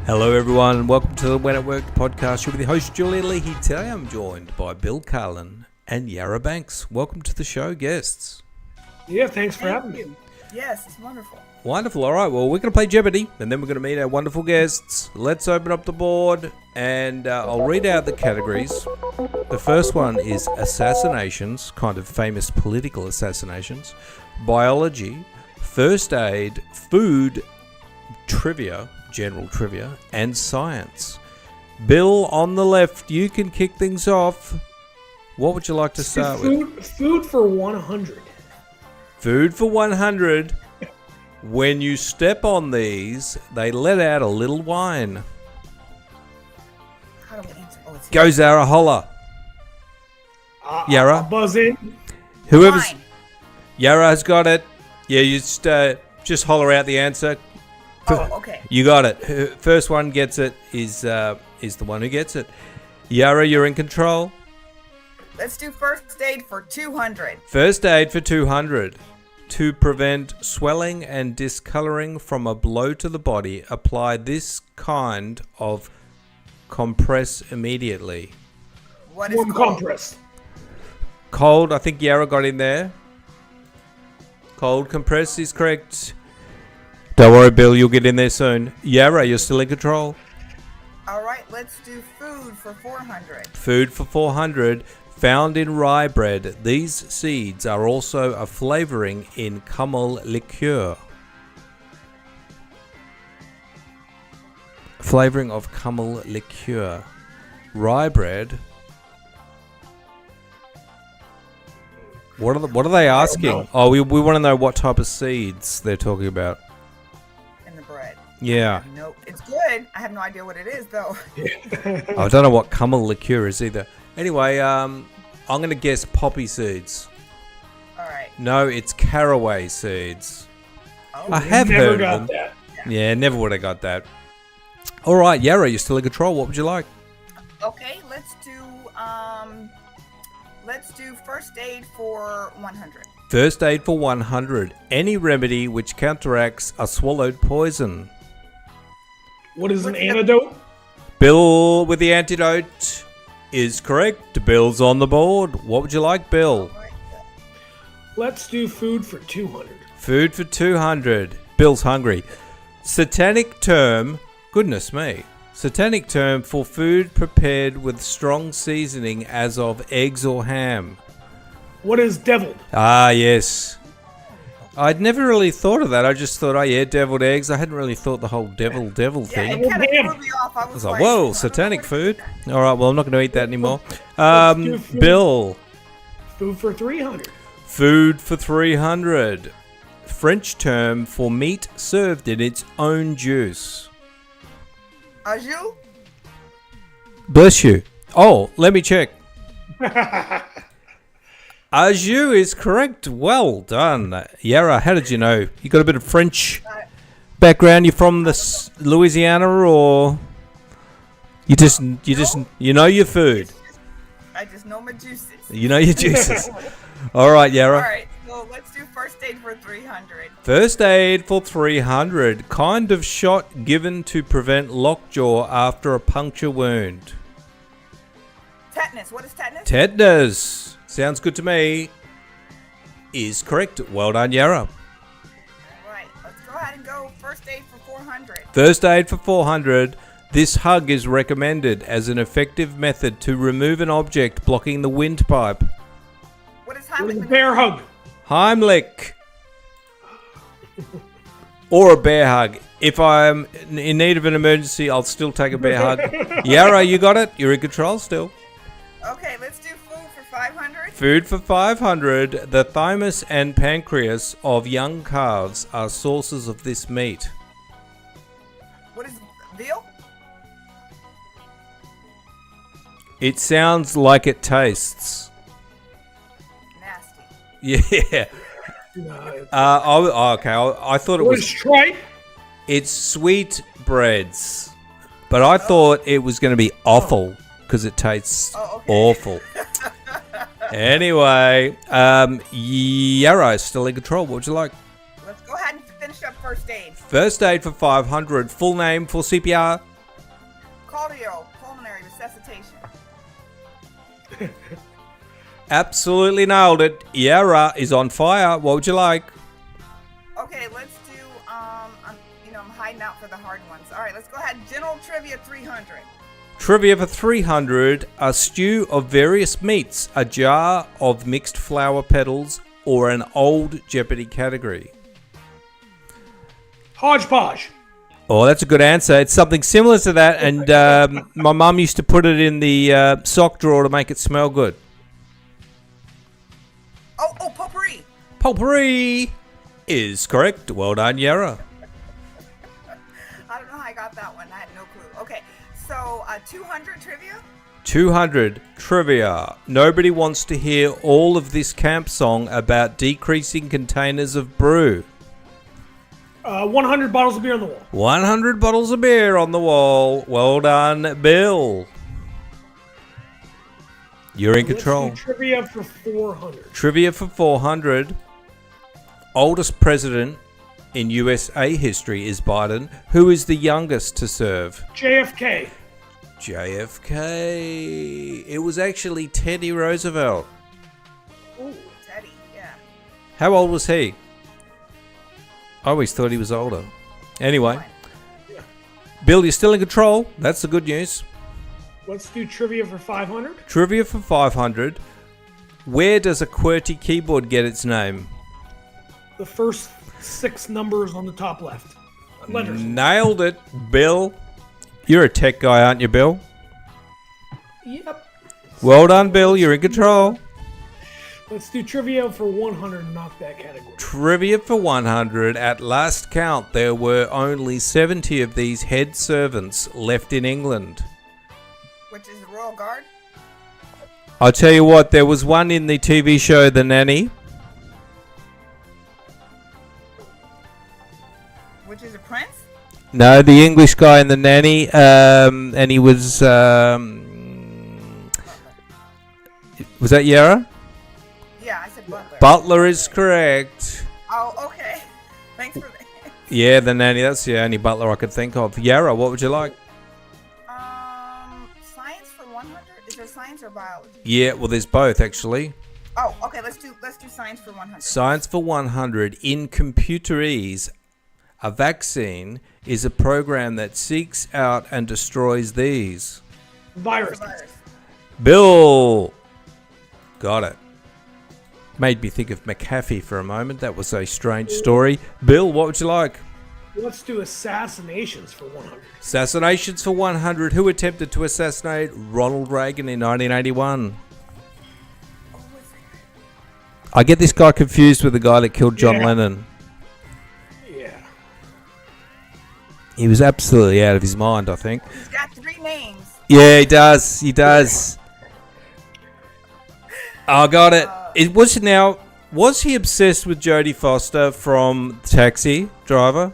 Hello everyone, welcome to the When at Work podcast. You're with your host Julia Leahy. Today I'm joined by Bill Carlin and Yara Banks. Welcome to the show, guests. Yeah, thanks for having me. Yes, it's wonderful. Wonderful. All right, well, we're going to play Jeopardy, and then we're going to meet our wonderful guests. Let's open up the board, and I'll read out the categories. The first one is assassinations, kind of famous political assassinations, biology, first aid, food, trivia, general trivia, and science. Bill, on the left, you can kick things off. What would you like to start with? Food for 100. Food for 100. When you step on these, they let out a little whine. How do we answer? Oh, it's Go, Zara, holla. Yara? I'll buzz in. Whoever's... Fine. Yara has got it. Yeah, you just holler out the answer. Oh, okay. You got it. First one gets it is the one who gets it. Yara, you're in control. Let's do first aid for 200. First aid for 200. To prevent swelling and discoloring from a blow to the body, apply this kind of compress immediately. What is Warm cold? compress. Cold, I think Yara got in there. Cold compress is correct. Don't worry, Bill, you'll get in there soon. Yara, you're still in control. All right, let's do food for 400. Food for 400. Found in rye bread, these seeds are also a flavoring in camel liqueur. Flavoring of camel liqueur. Rye bread. What are they asking? Oh, we want to know what type of seeds they're talking about. In the bread. Yeah. Nope. It's good. I have no idea what it is, though. I don't know what camel liqueur is either. Anyway, I'm going to guess poppy seeds. All right. No, it's caraway seeds. Oh, I have Never heard got of them. that. Yeah, never would have got that. All right, Yara, you're still in control. What would you like? okay. Let's do first aid for 100. First aid for 100. Any remedy which counteracts a swallowed poison. What is an antidote? Bill with the antidote is correct. Bill's on the board. What would you like, Bill? All right. Let's do food for 200. Food for 200. Bill's hungry. Satanic term, goodness me. Satanic term for food prepared with strong seasoning as of eggs or ham. What is deviled? Ah, yes. I'd never really thought of that. I just thought, oh yeah, deviled eggs. I hadn't really thought the whole devil Yeah, thing. it kind of Damn. threw me off. I was I was like, like, whoa, satanic food. All right, well, I'm not going to eat that anymore. do food. Bill, Food for 300. food for 300. French term for meat served in its own juice. Au jus? Bless you. Oh, let me check. Au jus is correct. Well done. Yara, how did you know? You got a bit of French background? You from Louisiana, or you know your food? I just know my juices. You know your juices. All right, Yara. All right, so let's do first aid for 300. First aid for 300. Kind of shot given to prevent lockjaw after a puncture wound. Tetanus. What is tetanus? Tetanus. Sounds good to me. Is correct. Well done, Yara. All right, let's go ahead and go first aid for 400. First aid for 400. This hug is recommended as an effective method to remove an object blocking the windpipe. What is What is a Heimlich? bear hug? Heimlich. Or a bear hug. If I'm in need of an emergency, I'll still take a bear hug. Yara, you got it? You're in control still. Okay, let's do food for 500. Food for 500. The thymus and pancreas of young calves are sources of this meat. What is veal? It sounds like it tastes. Nasty. Yeah. No, Okay. I thought it what was. is tripe? It's sweet breads, but I thought it was going to be awful because it tastes awful. Anyway, Yara is still in control. What would you like? Let's go ahead and finish up first aid. First aid for 500. Full name for CPR. cardiopulmonary resuscitation. Absolutely nailed it. Yara is on fire. What would you like? Okay, let's do. I'm hiding out for the hard ones. All right, let's go ahead. General trivia 300. Trivia for 300. A stew of various meats, a jar of mixed flour petals, or an old Jeopardy category? Hodgepodge. Oh, that's a good answer. It's something similar to that, and my mum used to put it in the sock drawer to make it smell good. Oh, potpourri. Potpourri is correct. Well done, Yara. I don't know how I got that one. I had no clue. Okay, so 200 trivia. 200 trivia. Nobody wants to hear all of this camp song about decreasing containers of brew. 100 bottles of beer on the wall. 100 bottles of beer on the wall. Well done, Bill. You're in control. Let's do trivia for 400. Trivia for 400. Oldest president in USA history is Biden. Who is the youngest to serve? JFK. JFK. It was actually Teddy Roosevelt. Ooh, Teddy, yeah. How old was he? I always thought he was older. Anyway. Bill, you're still in control. That's the good news. Let's do trivia for 500. Trivia for 500. Where does a QWERTY keyboard get its name? The first 6 numbers on the top left. Letters. Nailed it, Bill. You're a tech guy, aren't you, Bill? Yep. Well done, Bill. You're in control. Let's do trivia for 100 and knock that category. Trivia for 100. At last count, there were only 70 of these head servants left in England. Which is the Royal Guard. I'll tell you what, there was one in the TV show The Nanny. Which is a prince. No, the English guy in The Nanny, and he was that Yara? Yeah, I said butler. Butler is correct. Oh, okay. Thanks for that. Yeah, The Nanny, that's the only butler I could think of. Yara, what would you like? Science for 100? Is there science or biology? Yeah, well, there's both, actually. Oh, okay, let's do science for 100. Science for 100. In computerese, a vaccine is a program that seeks out and destroys these. Virus. Bill! Got it. Made me think of McAfee for a moment. That was a strange story. Bill, what would you like? Let's do assassinations for 100. Assassinations for 100. Who attempted to assassinate Ronald Reagan in 1981? I get this guy confused with the guy that killed John Lennon. Yeah. He was absolutely out of his mind, I think. He's got 3 names. Yeah, he does. He does. I got it. Was he obsessed with Jodie Foster from Taxi Driver?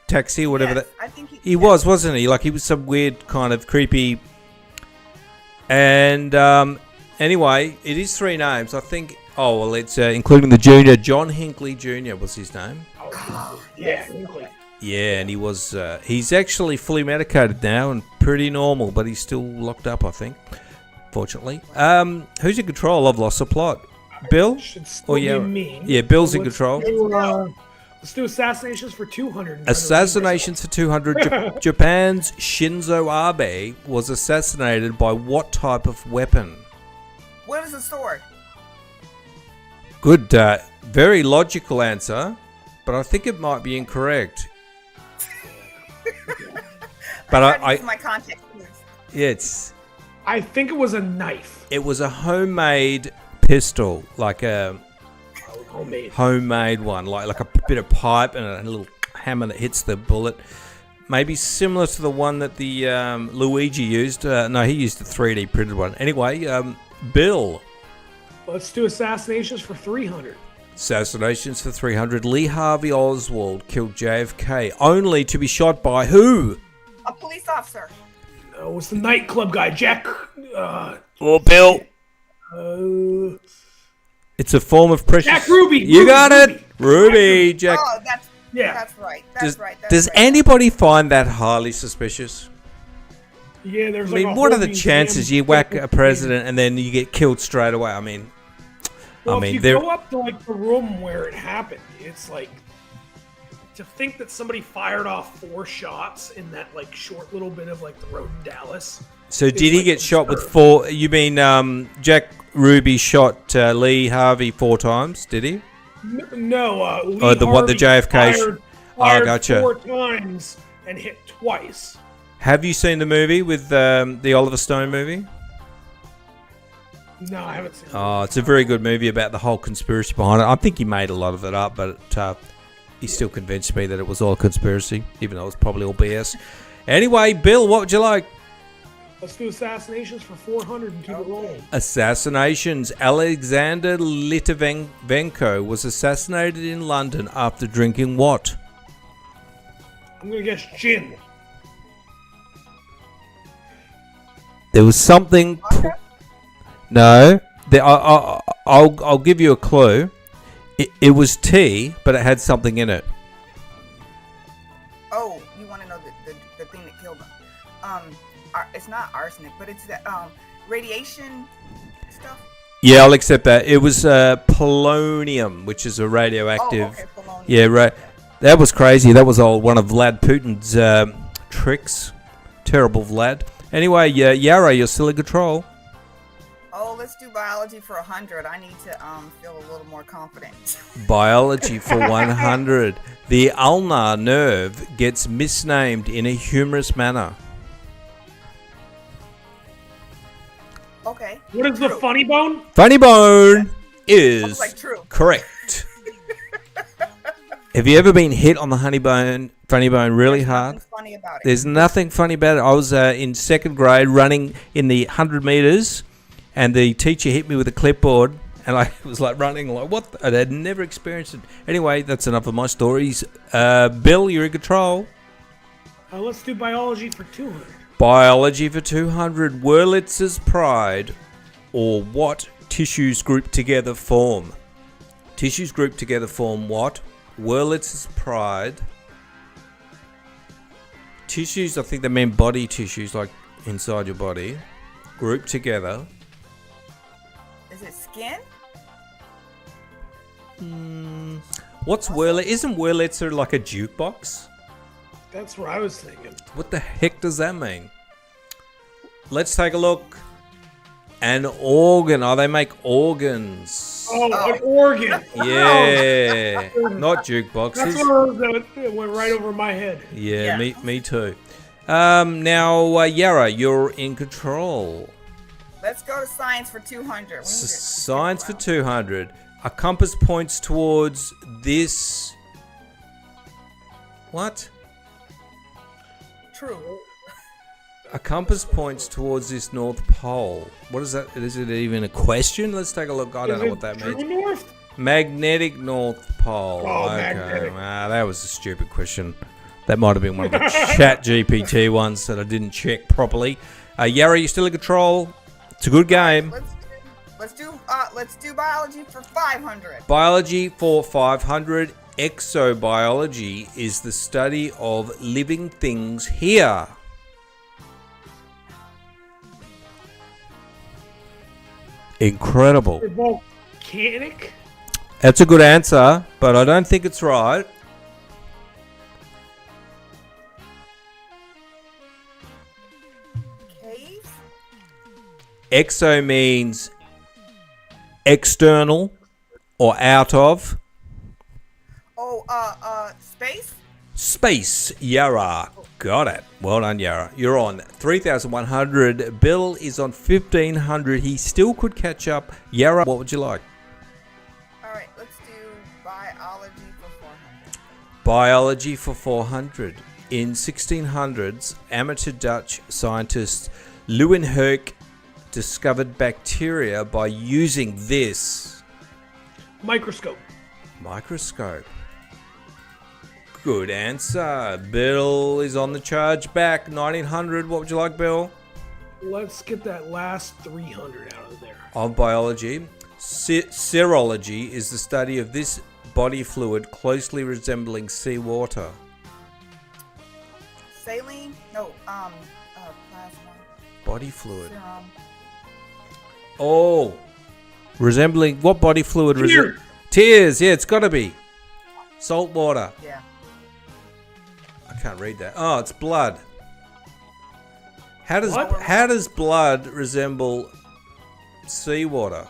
Taxi, whatever Yes, that. I think He was, wasn't he? Like he was some weird kind of creepy. And anyway, it is 3 names. I think. Oh well, it's including the junior. John Hinckley Jr. was his name. Oh, yeah. Yeah, and he was. He's actually fully medicated now and pretty normal, but he's still locked up, I think. Fortunately. Who's in control? I've lost the plot. Bill? Should still be me. Yeah, Bill's in Let's control. Let's do assassinations for 200. Assassinations for 200. Japan's Shinzo Abe was assassinated by what type of weapon? What is a sword? Good, very logical answer, but I think it might be incorrect. But I my context clues. It's. I think it was a knife. It was a homemade pistol, like a homemade one, like a bit of pipe and a little hammer that hits the bullet. Maybe similar to the one that the Luigi used. No, he used a 3D printed one. Anyway, Bill. Let's do assassinations for 300. Assassinations for 300. Lee Harvey Oswald killed JFK, only to be shot by who? A police officer. No, it's the nightclub guy, Jack. Bill. It's a form of precious. Jack Ruby. You got it. Ruby. Jack. Oh, that's right. Does anybody find that highly suspicious? Yeah, there's I mean, like a what are whole the chances museum you whack a dedicated- president and then you get killed straight away? I mean, Well, if you there. go up to like the room where it happened, it's like to think that somebody fired off 4 shots in that like short little bit of like the road in Dallas. So did he like get shot with absurd. 4? You mean Jack Ruby shot Lee Harvey 4 times? Did he? No, Lee Oh, the Harvey JFK fired gotcha. 4 times and hit twice. Have you seen the movie with the Oliver Stone movie? No, I haven't seen it. Oh, it's a very good movie about the whole conspiracy behind it. I think he made a lot of it up, but he still convinced me that it was all a conspiracy, even though it was probably all BS. Anyway, Bill, what would you like? Let's do assassinations for 400 and keep it rolling. Assassinations. Alexander Litvinenko was assassinated in London after drinking what? I'm gonna guess gin. There was something. No, I'll give you a clue. It was tea, but it had something in it. Oh, you want to know the thing that killed him? It's not arsenic, but it's the radiation stuff. Yeah, I'll accept that. It was polonium, which is a radioactive. Oh, okay, polonium. Yeah, right. That was crazy. That was one of Vlad Putin's tricks. Terrible Vlad. Anyway, Yara, you're still in control. Oh, let's do biology for 100. I need to feel a little more confident. Biology for 100. The ulnar nerve gets misnamed in a humorous manner. Okay. What is the funny bone? Funny bone I is was like, true. correct. Have you ever been hit on the funny bone really hard? Nothing funny about it. There's nothing funny about it. I was in 2nd grade running in the 100 meters, and the teacher hit me with a clipboard, and I was like running like, what? I had never experienced it. Anyway, that's enough of my stories. Bill, you're in control. Let's do biology for 200. Biology for 200. Wurlitz's pride, or what tissues grouped together form? Tissues grouped together form what? Wurlitz's pride. Tissues, I think they mean body tissues, like inside your body, grouped together. Is it skin? What's Wurlitzer? Isn't Wurlitzer like a jukebox? That's what I was thinking. What the heck does that mean? Let's take a look. An organ. Oh, they make organs. Oh, an organ. Yeah. Not That's jukeboxes. what it went right over my head. Yeah, Yeah. me too. Now, Yara, you're in control. Let's go to science for 200. We need to Science for skip 200. A compass points towards this. What? around. True. A compass points towards this North Pole. What is that? Is it even a question? Let's take a look. I don't Is know it what that true means. north? Magnetic North Pole. Oh, okay. magnetic. That was a stupid question. That might have been one of the Chat GPT ones that I didn't check properly. Yara, you still in control? It's a good game. Let's do biology for 500. Biology for 500. Exobiology is the study of living things here. Incredible. They're volcanic? That's a good answer, but I don't think it's right. Caves? Exo means external or out of. Oh, space? Space. Yara. Got it. Well done, Yara. You're on 3,100. Bill is on 1,500. He still could catch up. Yara, what would you like? All right, let's do biology for 400. Biology for 400. In 1600s, amateur Dutch scientist Leeuwenhoek discovered bacteria by using this Microscope. microscope. Good answer. Bill is on the charge back. 1900. What would you like, Bill? Let's get that last 300 out of there. Of biology. Serology is the study of this body fluid closely resembling seawater. saline. No, plasma. Body fluid. Serum. Oh, resembling what body fluid? Tears. Tears. Yeah, it's got to be salt water. Yeah. I can't read that. Oh, it's blood. How does What? how does blood resemble seawater?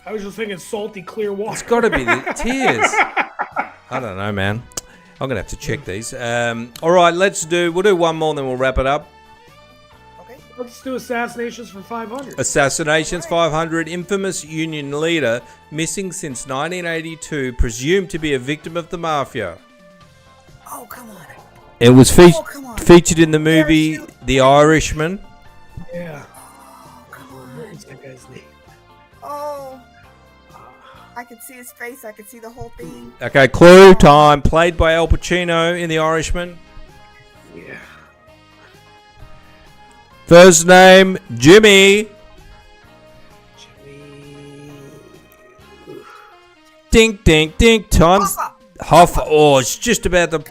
I was just thinking salty, clear water. It's got to be the tears. I don't know, man. I'm gonna have to check these. All right, we'll do one more, and then we'll wrap it up. Okay. Let's do assassinations for 500. Assassinations 500. Infamous union leader missing since 1982, presumed to be a victim of the mafia. Oh, come on. It was come on. featured in the movie The Irishman. Yeah. Oh, come on. What was that guy's name? Oh. I could see his face. I could see the whole thing. Okay, clue time. Played by Al Pacino in The Irishman. Yeah. First name Jimmy. Jimmy. Dink, dink, dink. Time's Hoffa. Oh, it's just about to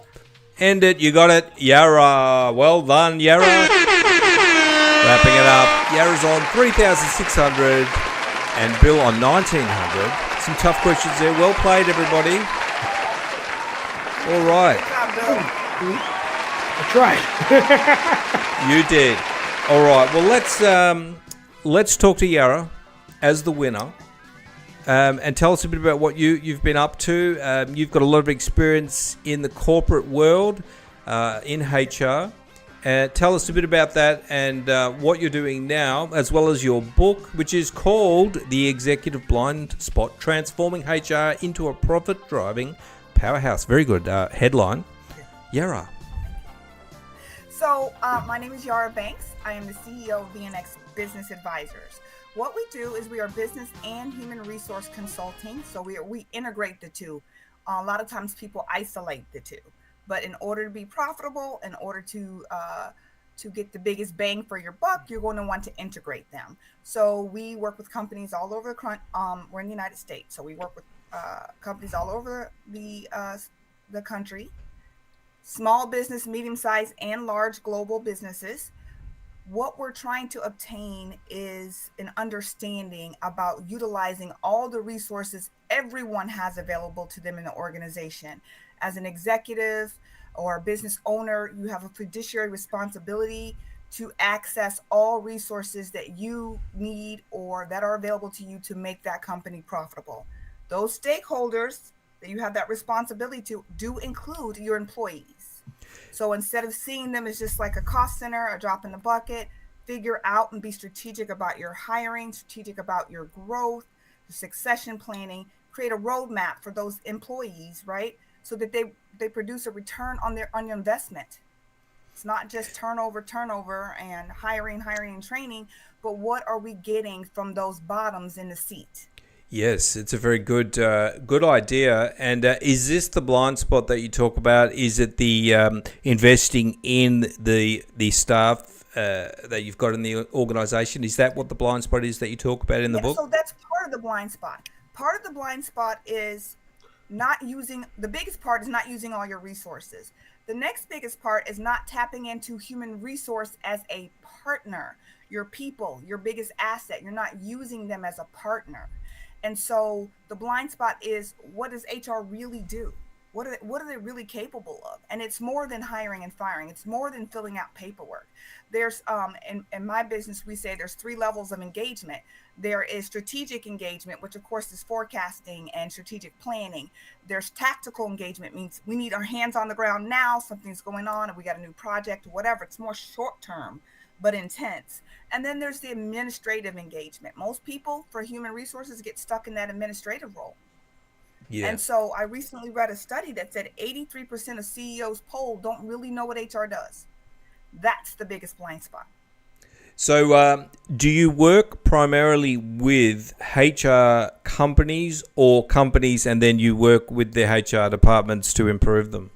end it. You got it. Yara. Well done, Yara. Wrapping it up. Yara's on 3,600 and Bill on 1,900. Some tough questions there. Well played, everybody. All right. Good job, Bill. I tried. You did. All right. Well, let's talk to Yara as the winner, and tell us a bit about what you've been up to. You've got a lot of experience in the corporate world, in HR. Tell us a bit about that and what you're doing now, as well as your book, which is called The Executive Blindspot: Transforming HR into a Profit-Driving Powerhouse. Very good headline. Yara. So, my name is Yara Banks. I am the CEO of VNX Business Advisors. What we do is we are business and human resource consulting. So we integrate the two. A lot of times people isolate the two. But in order to be profitable, in order to get the biggest bang for your buck, you're going to want to integrate them. So we work with companies all over we're in the United States. So we work with companies all over the country, small business, medium-sized, and large global businesses. What we're trying to obtain is an understanding about utilizing all the resources everyone has available to them in the organization. As an executive or a business owner, you have a fiduciary responsibility to access all resources that you need or that are available to you to make that company profitable. Those stakeholders that you have that responsibility to do include your employees. So instead of seeing them as just like a cost center, a drop in the bucket, figure out and be strategic about your hiring, strategic about your growth, your succession planning, create a roadmap for those employees, right? So that they produce a return on your investment. It's not just turnover and hiring and training, but what are we getting from those bottoms in the seat? Yes, it's a very good idea. And is this the blind spot that you talk about? Is it the investing in the staff that you've got in the organization? Is that what the blind spot is that you talk about in the book? So that's part of the blind spot. Part of the blind spot is the biggest part is not using all your resources. The next biggest part is not tapping into human resource as a partner. Your people, your biggest asset, you're not using them as a partner. And so the blind spot is, what does HR really do? What are they really capable of? And it's more than hiring and firing. It's more than filling out paperwork. There's in my business, we say there's 3 levels of engagement. There is strategic engagement, which of course is forecasting and strategic planning. There's tactical engagement, means we need our hands on the ground now, something's going on and we got a new project or whatever. It's more short term, but intense. And then there's the administrative engagement. Most people for human resources get stuck in that administrative role. Yeah. And so I recently read a study that said 83% of CEOs polled don't really know what HR does. That's the biggest blind spot. So do you work primarily with HR companies or companies and then you work with their HR departments to improve them?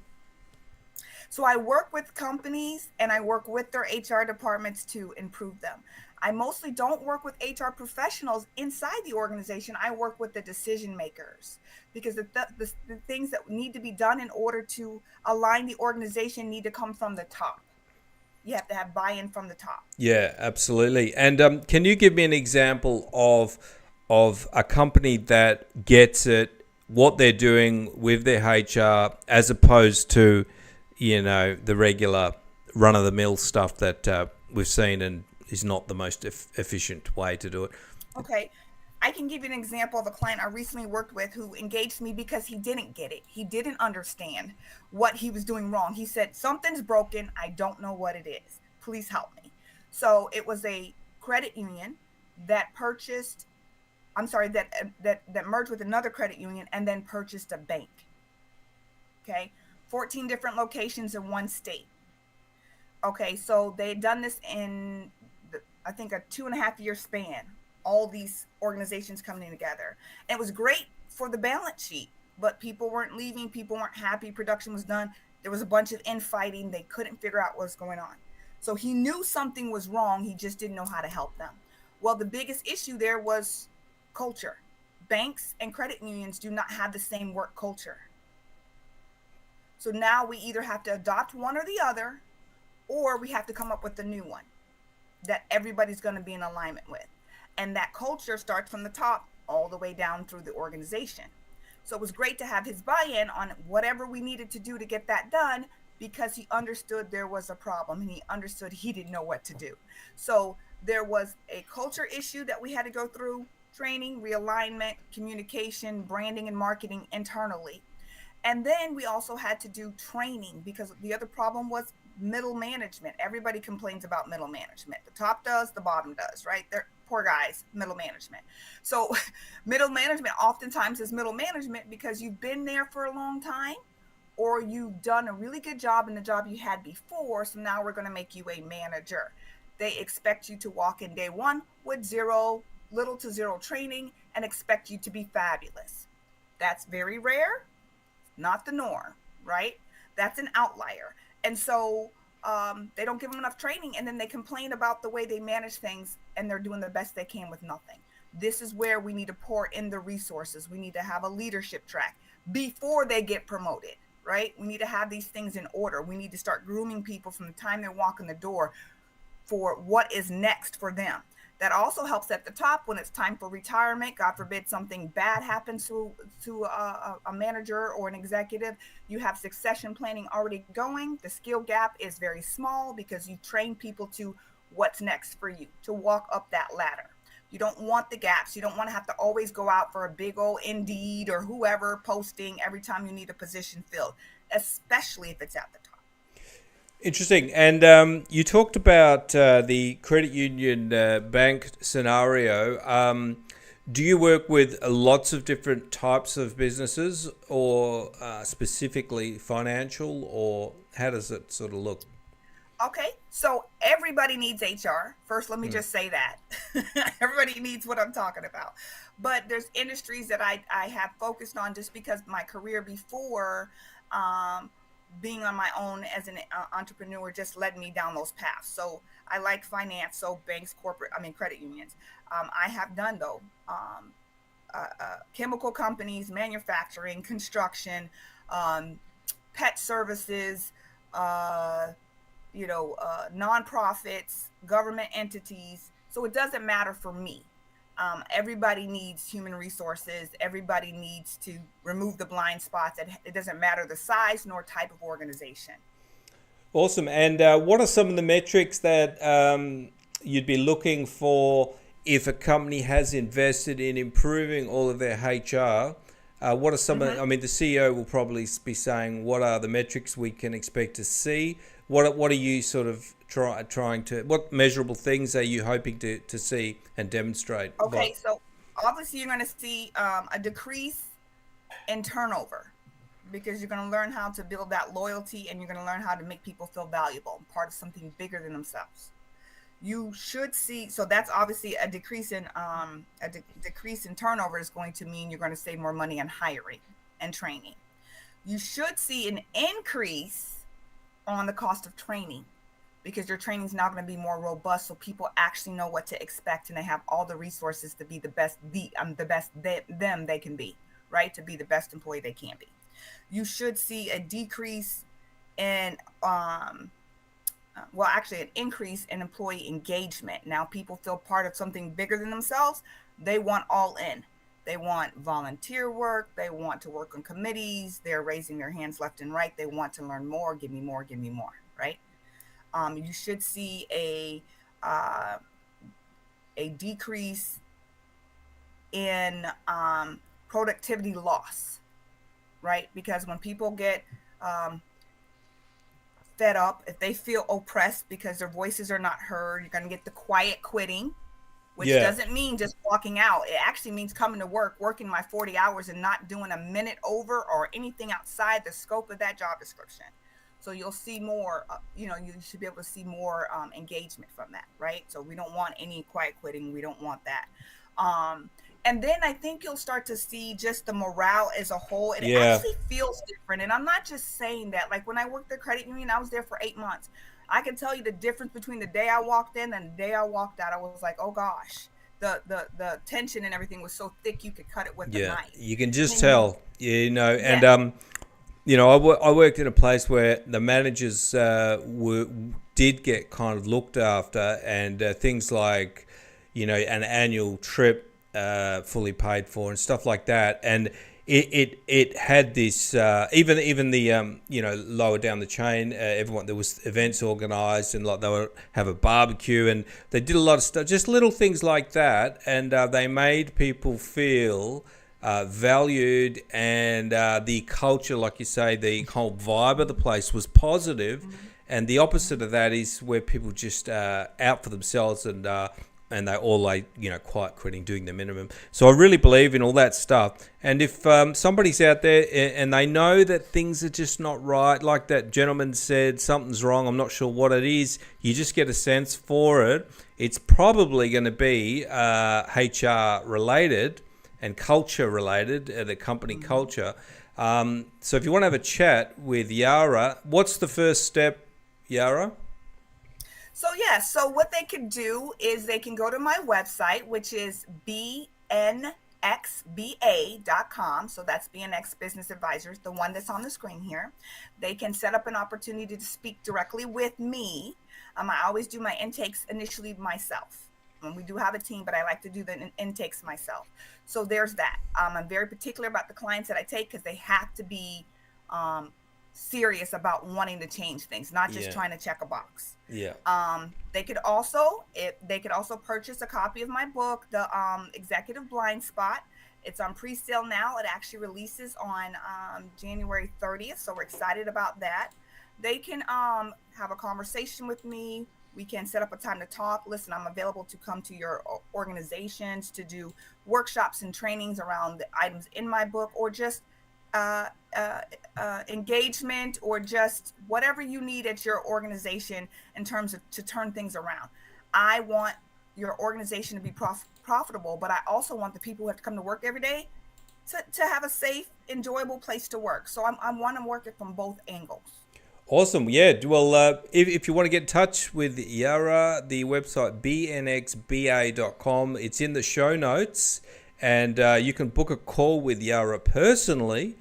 So I work with companies and I work with their HR departments to improve them. I mostly don't work with HR professionals inside the organization. I work with the decision makers, because the things that need to be done in order to align the organization need to come from the top. You have to have buy-in from the top. Yeah, absolutely. And can you give me an example of a company that gets it, what they're doing with their HR, as opposed to, the regular run-of-the-mill stuff that we've seen and is not the most efficient way to do it? Okay. I can give you an example of a client I recently worked with who engaged me because he didn't get it. He didn't understand what he was doing wrong. He said, something's broken. I don't know what it is. Please help me. So it was a credit union that purchased, I'm sorry, that merged with another credit union and then purchased a bank. Okay. 14 different locations in one state. Okay. So they had done this in, I think, a 2.5-year span. All these organizations coming together. And it was great for the balance sheet, but people weren't leaving. People weren't happy. Production was done. There was a bunch of infighting. They couldn't figure out what was going on. So he knew something was wrong. He just didn't know how to help them. Well, the biggest issue there was culture. Banks and credit unions do not have the same work culture. So now we either have to adopt one or the other, or we have to come up with a new one that everybody's going to be in alignment with. And that culture starts from the top all the way down through the organization. So it was great to have his buy-in on whatever we needed to do to get that done, because he understood there was a problem and he understood he didn't know what to do. So there was a culture issue that we had to go through: training, realignment, communication, branding, and marketing internally. And then we also had to do training, because the other problem was middle management. Everybody complains about middle management. The top does, the bottom does, right? They're poor guys, middle management. So middle management oftentimes is middle management because you've been there for a long time, or you've done a really good job in the job you had before. So now we're going to make you a manager. They expect you to walk in day one with little to zero training and expect you to be fabulous. That's very rare, not the norm, right? That's an outlier. And so they don't give them enough training, and then they complain about the way they manage things, and they're doing the best they can with nothing. This is where we need to pour in the resources. We need to have a leadership track before they get promoted, right? We need to have these things in order. We need to start grooming people from the time they walk in the door for what is next for them. That also helps at the top when it's time for retirement. God forbid something bad happens to a manager or an executive. You have succession planning already going. The skill gap is very small because you train people to what's next for you, to walk up that ladder. You don't want the gaps. You don't want to have to always go out for a big old Indeed or whoever posting every time you need a position filled, especially if it's at the top. Interesting. And you talked about the credit union bank scenario. Do you work with lots of different types of businesses, or specifically financial, or how does it sort of look? Okay, so everybody needs HR. First, let me just say that. Everybody needs what I'm talking about. But there's industries that I have focused on just because my career before being on my own as an entrepreneur just led me down those paths. So I like finance, so banks, credit unions. I have done though chemical companies, manufacturing, construction, pet services, nonprofits, government entities. So it doesn't matter for me. Everybody needs human resources. Everybody needs to remove the blind spots. It doesn't matter the size nor type of organization. Awesome. And what are some of the metrics that you'd be looking for if a company has invested in improving all of their HR? What are some of, the CEO will probably be saying, what are the metrics we can expect to see? What are you sort of trying to, what measurable things are you hoping to see and demonstrate? Okay, so obviously you're going to see a decrease in turnover, because you're going to learn how to build that loyalty, and you're going to learn how to make people feel valuable, part of something bigger than themselves. You should see, so that's obviously a decrease in decrease in turnover is going to mean you're going to save more money on hiring and training. You should see an increase on the cost of training, because your training is now going to be more robust, so people actually know what to expect, and they have all the resources to be the best they can be, right? To be the best employee they can be. You should see a decrease in actually an increase in employee engagement. Now people feel part of something bigger than themselves. They want all in. They want volunteer work. They want to work on committees. They're raising their hands left and right. They want to learn more. Give me more. Give me more. Right? You should see a decrease in productivity loss. Right? Because when people get fed up, if they feel oppressed because their voices are not heard, you're going to get the quiet quitting. Which doesn't mean just walking out. It actually means coming to work, working my 40 hours and not doing a minute over or anything outside the scope of that job description. So you'll see more, you should be able to see more engagement from that, right? So we don't want any quiet quitting. We don't want that. And then I think you'll start to see just the morale as a whole. It actually feels different. And I'm not just saying that. Like when I worked at credit union, I was there for 8 months. I can tell you the difference between the day I walked in and the day I walked out. I was like, oh gosh, the tension and everything was so thick you could cut it with a knife. You can just tell, and I worked in a place where the managers did get kind of looked after, and things like, an annual trip fully paid for and stuff like that, and it had this even the lower down the chain, everyone, there was events organized, and like they would have a barbecue, and they did a lot of stuff, just little things like that, and they made people feel valued, and the culture, like you say, the whole vibe of the place was positive. And the opposite of that is where people just out for themselves, and they all quiet quitting, doing the minimum. So I really believe in all that stuff. And if somebody's out there and they know that things are just not right, like that gentleman said, something's wrong, I'm not sure what it is, you just get a sense for it. It's probably going to be HR related and culture related, the company culture. So if you want to have a chat with Yara, what's the first step, Yara? So what they can do is they can go to my website, which is bnxba.com. So that's BNX Business Advisors, the one that's on the screen here. They can set up an opportunity to speak directly with me. I always do my intakes initially myself. We do have a team, but I like to do the intakes myself. So there's that. I'm very particular about the clients that I take because they have to be serious about wanting to change things, not just trying to check a box. They could also purchase a copy of my book, the Executive Blindspot. It's on pre-sale now. It actually releases on January 30th, so we're excited about that. They can have a conversation with me. We can set up a time to talk. Listen, I'm available to come to your organizations to do workshops and trainings around the items in my book, or just engagement, or just whatever you need at your organization in terms of to turn things around. I want your organization to be profitable, but I also want the people who have to come to work every day to have a safe, enjoyable place to work. So I want to work it from both angles. Awesome. Yeah. Well, if you want to get in touch with Yara, the website bnxba.com, it's in the show notes, and you can book a call with Yara personally.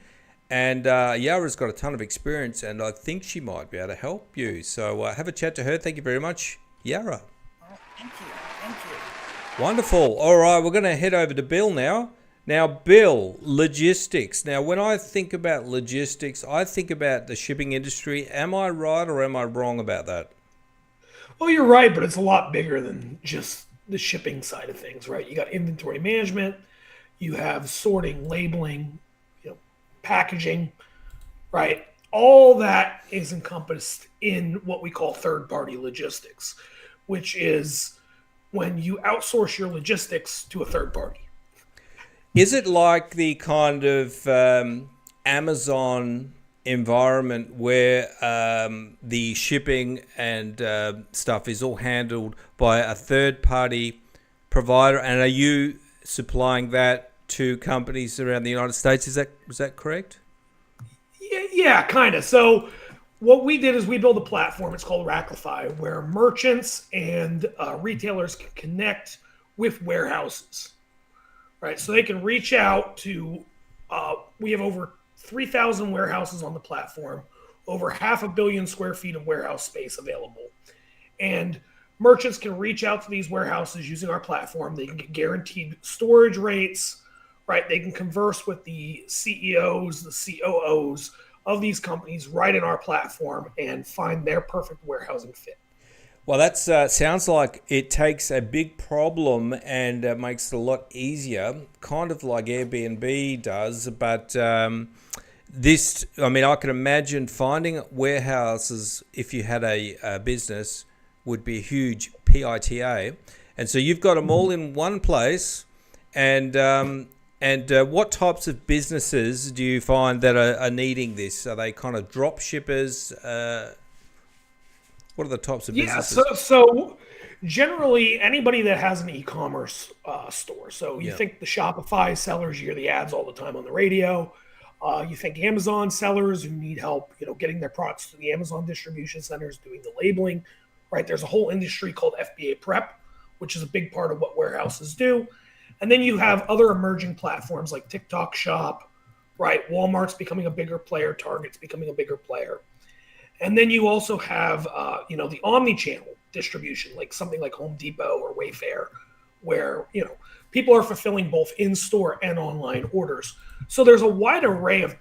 And Yara's got a ton of experience, and I think she might be able to help you. So have a chat to her. Thank you very much, Yara. Oh, thank you. Thank you. Wonderful. All right, we're going to head over to Bill now. Now, Bill, logistics. Now, when I think about logistics, I think about the shipping industry. Am I right or am I wrong about that? Well, you're right, but it's a lot bigger than just the shipping side of things, right? You got inventory management, you have sorting, labeling, packaging, right? All that is encompassed in what we call third-party logistics, which is when you outsource your logistics to a third party. Is it like the kind of Amazon environment where the shipping and stuff is all handled by a third-party provider, and are you supplying that to companies around the United States? Is that correct? Yeah, kind of. So what we did is we built a platform. It's called Racklify, where merchants and retailers can connect with warehouses, right? So they can reach out to. We have over 3,000 warehouses on the platform, over 500 million square feet of warehouse space available, and merchants can reach out to these warehouses using our platform. They can get guaranteed storage rates, right? They can converse with the CEOs, the COOs of these companies right in our platform and find their perfect warehousing fit. Well, that sounds like it takes a big problem and makes it a lot easier, kind of like Airbnb does. But I can imagine finding warehouses, if you had a business, would be a huge PITA. And so you've got them all in one place. And what types of businesses do you find that are needing this? Are they kind of drop shippers? What are the types of businesses? Yeah, so generally anybody that has an e-commerce store. So you think the Shopify sellers, you hear the ads all the time on the radio. You think Amazon sellers who need help, getting their products to the Amazon distribution centers, doing the labeling, right? There's a whole industry called FBA prep, which is a big part of what warehouses do. And then you have other emerging platforms like TikTok Shop, right? Walmart's becoming a bigger player. Target's becoming a bigger player. And then you also have, the omni-channel distribution, like something like Home Depot or Wayfair, where, people are fulfilling both in-store and online orders. So there's a wide array of,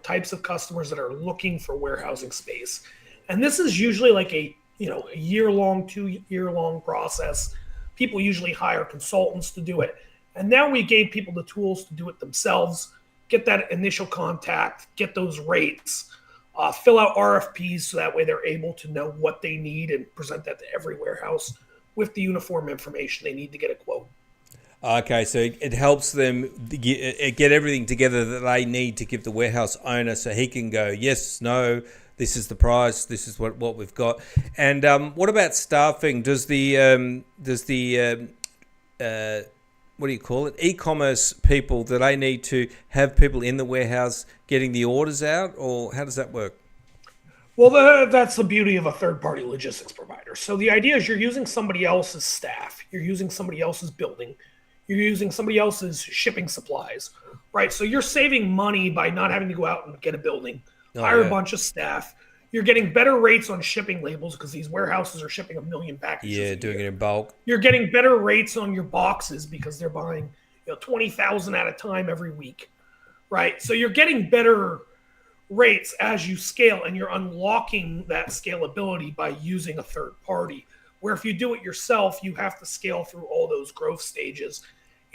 types of customers that are looking for warehousing space. And this is usually like a year-long, 2-year-long process. People usually hire consultants to do it. And now we gave people the tools to do it themselves, get that initial contact, get those rates, fill out RFPs so that way they're able to know what they need and present that to every warehouse with the uniform information they need to get a quote. Okay, so it helps them get everything together that they need to give the warehouse owner so he can go, yes, no, this is the price, this is what we've got. And what about staffing? Does the what do you call it? E-commerce people, do they need to have people in the warehouse getting the orders out, or how does that work? Well, that's the beauty of a third-party logistics provider. So the idea is you're using somebody else's staff, you're using somebody else's building, you're using somebody else's shipping supplies, right? So you're saving money by not having to go out and get a building, hire a bunch of staff. You're getting better rates on shipping labels because these warehouses are shipping 1 million packages. Yeah, doing it in bulk. You're getting better rates on your boxes because they're buying 20,000 at a time every week, right? So you're getting better rates as you scale, and you're unlocking that scalability by using a third party. Where if you do it yourself, you have to scale through all those growth stages,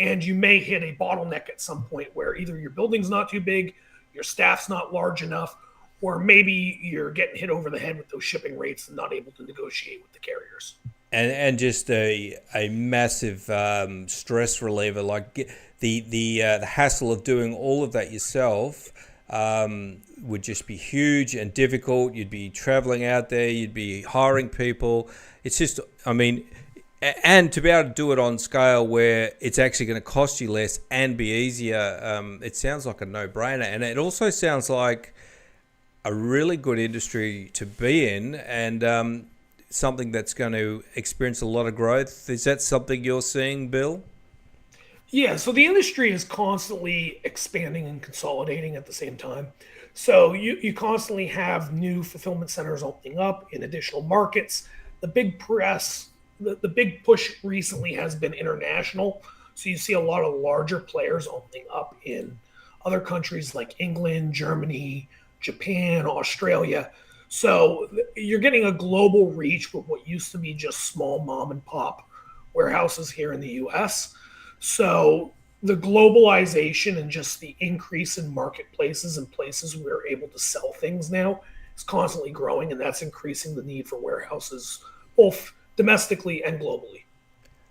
and you may hit a bottleneck at some point where either your building's not too big, your staff's not large enough, or maybe you're getting hit over the head with those shipping rates and not able to negotiate with the carriers. And just a massive stress reliever, like the hassle of doing all of that yourself would just be huge and difficult. You'd be traveling out there, you'd be hiring people. It's just, and to be able to do it on scale where it's actually going to cost you less and be easier, it sounds like a no-brainer. And it also sounds like a really good industry to be in, and something that's going to experience a lot of growth. Is that something you're seeing, Bill? Yeah, so the industry is constantly expanding and consolidating at the same time. So you constantly have new fulfillment centers opening up in additional markets. The big the big push recently has been international. So you see a lot of larger players opening up in other countries like England, Germany, Japan, Australia. So you're getting a global reach with what used to be just small mom and pop warehouses here in the US. So the globalization and just the increase in marketplaces and places we're able to sell things now is constantly growing, and that's increasing the need for warehouses both domestically and globally.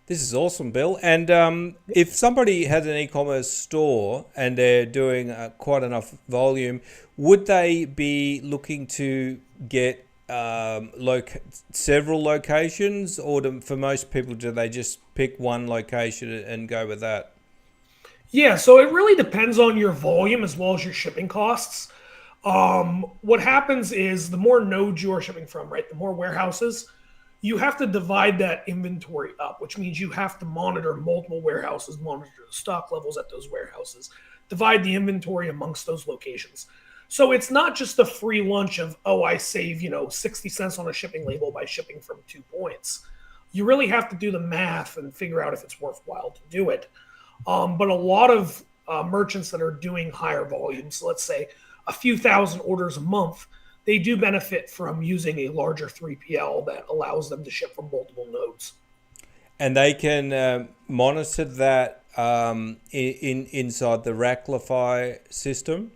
This is awesome, Bill. And if somebody has an e-commerce store and they're doing quite enough volume, would they be looking to get several locations, or for most people, do they just pick one location and go with that? Yeah, so it really depends on your volume as well as your shipping costs. What happens is the more nodes you are shipping from, right, the more warehouses, you have to divide that inventory up, which means you have to monitor multiple warehouses, monitor the stock levels at those warehouses, divide the inventory amongst those locations. So it's not just a free lunch of, oh, I save, 60 cents on a shipping label by shipping from 2 points. You really have to do the math and figure out if it's worthwhile to do it. But a lot of merchants that are doing higher volumes, let's say a few thousand orders a month, they do benefit from using a larger 3PL that allows them to ship from multiple nodes. And they can monitor that inside the Racklify system?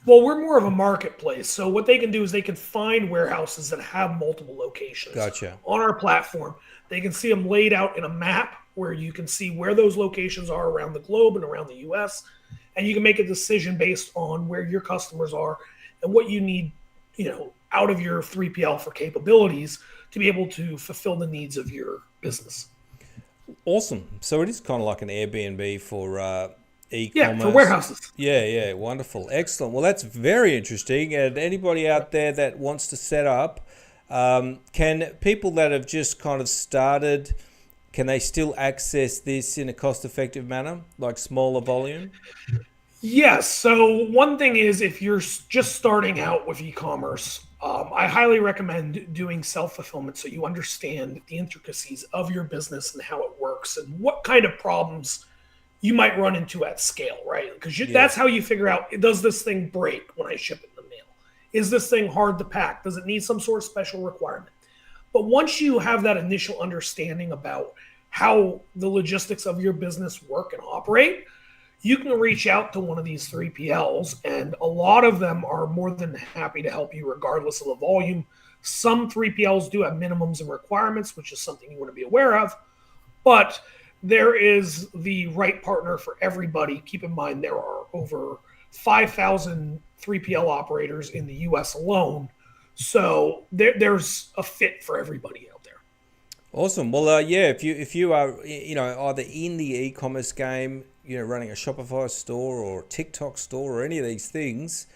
Well, we're more of a marketplace. So what they can do is they can find warehouses that have multiple locations Gotcha. on our platform. They can see them laid out in a map where you can see where those locations are around the globe and around the US. And you can make a decision based on where your customers are and what you need, out of your 3PL for capabilities to be able to fulfill the needs of your business. Awesome. So it is kind of like an Airbnb for e-commerce. Yeah, for warehouses. Yeah, wonderful. Excellent. Well, that's very interesting. And anybody out there that wants to set up, can people that have just kind of started, can they still access this in a cost-effective manner, like smaller volume? Yes. So one thing is, if you're just starting out with e-commerce, I highly recommend doing self-fulfillment so you understand the intricacies of your business and how it works and what kind of problems you might run into at scale, right? Because that's how you figure out, does this thing break when I ship it in the mail? Is this thing hard to pack? Does it need some sort of special requirement? But once you have that initial understanding about how the logistics of your business work and operate, you can reach out to one of these 3PLs, and a lot of them are more than happy to help you regardless of the volume. Some 3PLs do have minimums and requirements, which is something you want to be aware of, but there is the right partner for everybody. Keep in mind, there are over 5,000 3PL operators in the US alone. So there's a fit for everybody out there. Awesome. Well, if you are, either in the e-commerce game, running a Shopify store or TikTok store or any of these things,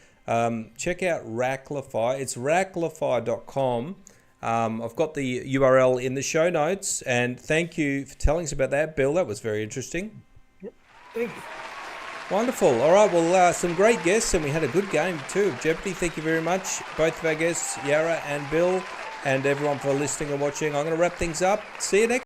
check out Racklify. It's racklify.com. I've got the URL in the show notes, and thank you for telling us about that, Bill. That was very interesting. Thank you. Wonderful. All right, well, some great guests, and we had a good game too of Jeopardy. Thank you very much, both of our guests, Yara and Bill, and everyone for listening and watching. I'm going to wrap things up. See you next